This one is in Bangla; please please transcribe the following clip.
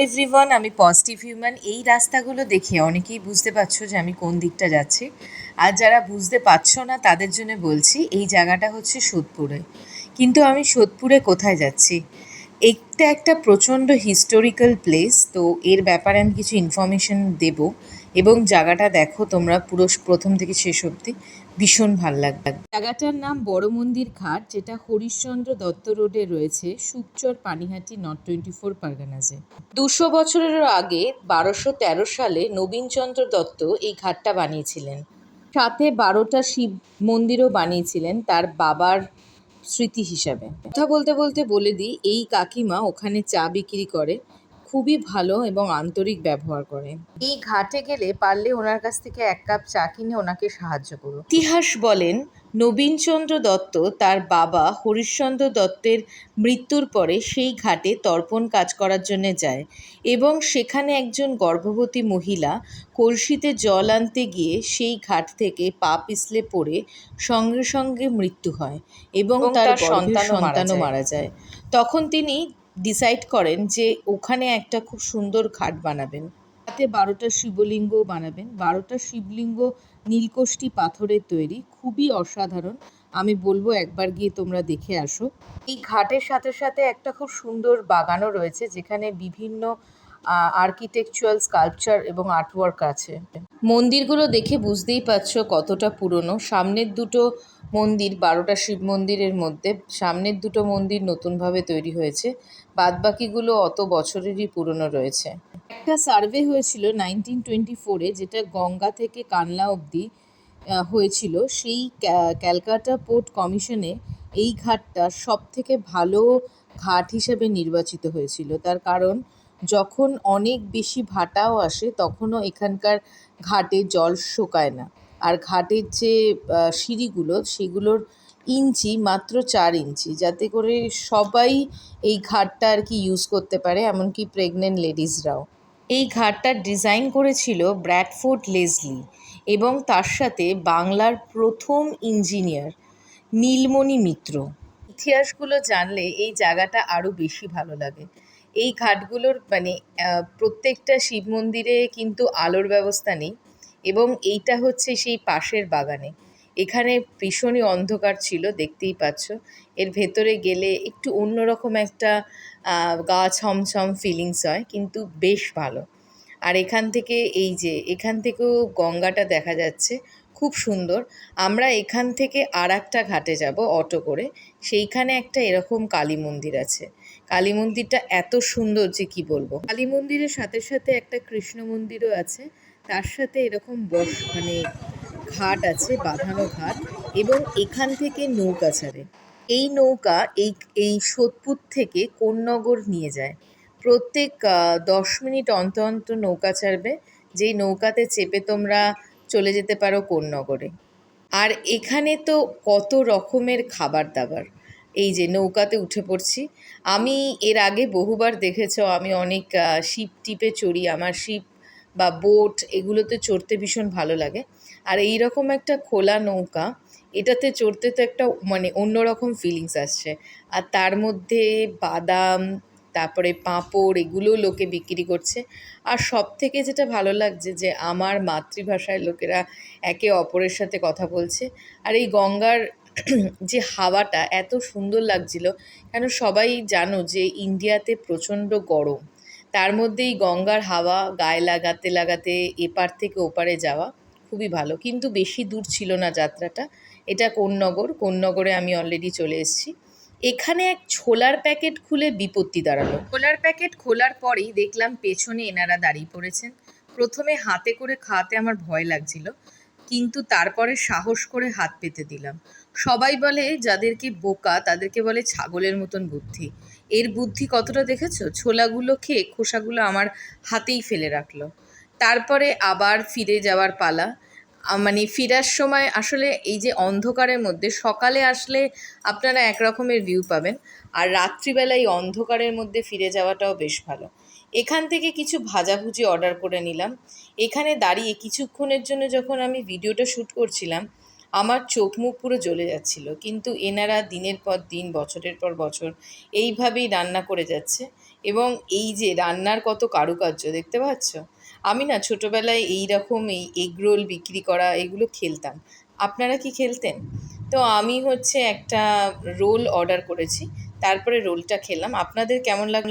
এভরিওয়ান, আমি পজিটিভ হিউম্যান। এই রাস্তাগুলো দেখে অনেকেই বুঝতে পারছো যে আমি কোন দিকটা যাচ্ছি। আর যারা বুঝতে পারছো না তাদের জন্য বলছি, এই জায়গাটা হচ্ছে সোদপুরে। কিন্তু আমি সোদপুরে কোথায় যাচ্ছি? এটা একটা প্রচণ্ড হিস্টোরিক্যাল প্লেস, তো এর ব্যাপারে আমি কিছু ইনফরমেশন দেব। এবং জায়গাটা দেখো তোমরা পুরো প্রথম থেকে শেষ অবধি, ভীষণ ভাল লাগবে। জায়গাটার নাম বড় মন্দির ঘাট, যেটা হরিশ্চন্দ্র দত্ত রোডে রয়েছে, সুকচর, পানিহাটি, নর্থ 24 পারগানাজে। 200 বছরেরও আগে 1213 সালে নবীনচন্দ্র দত্ত এই ঘাটটা বানিয়েছিলেন। সাথে 12টা শিব মন্দিরও বানিয়েছিলেন তার বাবার স্মৃতি হিসাবে। কথা বলতে বলতে বলে দিই, এই কাকিমা ওখানে চা বিক্রি করে, খুবই ভালো এবং আন্তরিক ব্যবহার করে। এই ঘাটে গেলে পারলে ওনার কাছ থেকে 1 কাপ চা কিনে ওনাকে সাহায্য করো। ইতিহাস বলেন, নবীনচন্দ্র দত্ত তার বাবা হরিশ্চন্দ্র দত্তের মৃত্যুর পরে সেই ঘাটে তর্পণ কাজ করার জন্য যায় এবং সেখানে একজন গর্ভবতী মহিলা কলসিতে জল আনতে গিয়ে সেই ঘাট থেকে পা পিছলে পড়ে সঙ্গে সঙ্গে মৃত্যু হয় এবং তার সন্তানও মারা যায়। তখন তিনি ডিসাইড করেন যে ওখানে একটা খুব সুন্দর ঘাট বানাবেন, তাতে 12টা শিবলিঙ্গও বানাবেন। 12টা শিবলিঙ্গ নীলকষ্টি পাথরের তৈরি, খুবই অসাধারণ। আমি বলবো একবার গিয়ে তোমরা দেখে আসো। এই ঘাটের সাথে সাথে একটা খুব সুন্দর বাগানও রয়েছে, যেখানে বিভিন্ন আর্কিটেকচারাল স্কাল্পচার এবং আর্টওয়ার্ক আছে। মন্দিরগুলো দেখে বুঝতেই পারছো কতটা পুরনো। সামনের দুটো মন্দির, 12টা শিব মন্দিরের মধ্যে সামনের দুটো মন্দির নতুনভাবে তৈরি হয়েছে, বাদবাকিগুলো অত বছরেরই পুরনো রয়েছে। একটা সার্ভে হয়েছিল 1924-এ, যেটা গঙ্গা থেকে কানলা অবধি হয়েছিল। সেই ক্যালকাটা পোর্ট কমিশনে এই ঘাটটা সব থেকে ভালো ঘাট হিসেবে নির্বাচিত হয়েছিল। তার কারণ, যখন অনেক বেশি ভাটাও আসে তখনও এখানকার ঘাটে জল শোকায় না। আর ঘাটের যে সিঁড়িগুলো, সেগুলোর ইঞ্চি মাত্র 4 ইঞ্চি, যাতে করে সবাই এই ঘাটটা আর কি ইউজ করতে পারে, এমনকি প্রেগনেন্ট লেডিসরাও। এই ঘাটটার ডিজাইন করেছিল ব্র্যাডফোর্ড লেসলি এবং তার সাথে বাংলার প্রথম ইঞ্জিনিয়ার নীলমণি মিত্র। ইতিহাসগুলো জানলে এই জায়গাটা আরও বেশি ভালো লাগে। এই ঘাটগুলোর প্রত্যেকটা শিব মন্দিরে কিন্তু আলোর ব্যবস্থা নেই, এবং এইটা হচ্ছে সেই পাশের বাগানে। এখানে ভীষণই অন্ধকার ছিল, দেখতেই পাচ্ছ। এর ভেতরে গেলে একটু অন্যরকম একটা গা ছমছম ফিলিংস হয়, কিন্তু বেশ ভালো। আর এখান থেকেও গঙ্গাটা দেখা যাচ্ছে, খুব সুন্দর। আমরা এখান থেকে আর একটা ঘাটে যাব অটো করে, সেইখানে একটা এরকম কালী মন্দির আছে। কালী মন্দিরটা এত সুন্দর যে কি বলবো। কালী মন্দিরের সাথে সাথে একটা কৃষ্ণ মন্দিরও আছে, তার সাথে এরকম ঘাট আছে, বাঁধানো ঘাট, এবং এখান থেকে নৌকা ছাড়ে। এই নৌকা এই সোদপুর থেকে কোন্নগর নিয়ে যায়। প্রত্যেক 10 মিনিট অন্তর অন্তর নৌকা ছাড়বে, যেই নৌকাতে চেপে তোমরা চলে যেতে পারো কোন্নগরে। আর এখানে তো কত রকমের খাবার দাবার। এই যে নৌকাতে উঠে পড়ছি, আমি এর আগে বহুবার দেখেছো, আমি অনেক শিপ টিপে চড়ি। আমার শিপ বা বোট এগুলোতে চড়তে ভীষণ ভালো লাগে। আর এই রকম একটা খোলা নৌকা, এটাতে চড়তে তো একটা অন্যরকম ফিলিংস আসছে। আর তার মধ্যে বাদাম, তারপরে পাঁপড়, এগুলোও লোকে বিক্রি করছে। আর সব থেকে যেটা ভালো লাগছে যে আমার মাতৃভাষায় লোকেরা একে অপরের সাথে কথা বলছে। আর এই গঙ্গার যে হাওয়াটা এত সুন্দর লাগছিল, কেন সবাই জানো যে ইন্ডিয়াতে প্রচণ্ড গরম, তার মধ্যে এই গঙ্গার হাওয়া গায়ে লাগাতে লাগাতে এপার থেকে ওপারে যাওয়া খুবই ভালো। কিন্তু বেশি দূর ছিল না যাত্রাটা। এটা কোন্নগরে আমি অলরেডি চলে এসেছি। এখানে এক ছোলার প্যাকেট খুলে বিপত্তি দাঁড়ালো। ছোলার প্যাকেট খোলার পরেই দেখলাম পেছনে এনারা দাঁড়িয়ে পড়েছেন। প্রথমে হাতে করে খাওয়াতে আমার ভয় লাগছিল, কিন্তু তারপরে সাহস করে হাত পেতে দিলাম। সবাই বলে যাদেরকে বোকা তাদেরকে বলে ছাগলের মতন বুদ্ধি। এর বুদ্ধি কতটা দেখেছো? ছোলাগুলো খেয়ে খোসাগুলো আমার হাতেই ফেলে রাখলো। তারপরে আবার ফিরে যাওয়ার পালা। ফেরার সময় আসলে এই যে অন্ধকারের মধ্যে, সকালে আসলে আপনারা এক রকমের ভিউ পাবেন, আর রাত্রিবেলায় অন্ধকারের মধ্যে ফিরে যাওয়াটাও বেশ ভালো। এখান থেকে কিছু ভাজাভুজি অর্ডার করে নিলাম। এখানে দাঁড়িয়ে কিছুক্ষণের জন্য যখন আমি ভিডিওটা শ্যুট করছিলাম, আমার চোখ মুখ পুরো জ্বলে যাচ্ছিল। কিন্তু এনারা দিনের পর দিন, বছরের পর বছর এইভাবেই রান্না করে যাচ্ছে। এবং এই যে রান্নার কত কারুকার্য দেখতে পাচ্ছ। আমি না ছোটোবেলায় এইরকম এই এগ রোল বিক্রি করা এগুলো খেলতাম। আপনারা কি খেলতেন? তো আমি হচ্ছে একটা রোল অর্ডার করেছি, তারপরে রোলটা খেলাম। আপনাদের কেমন লাগলো?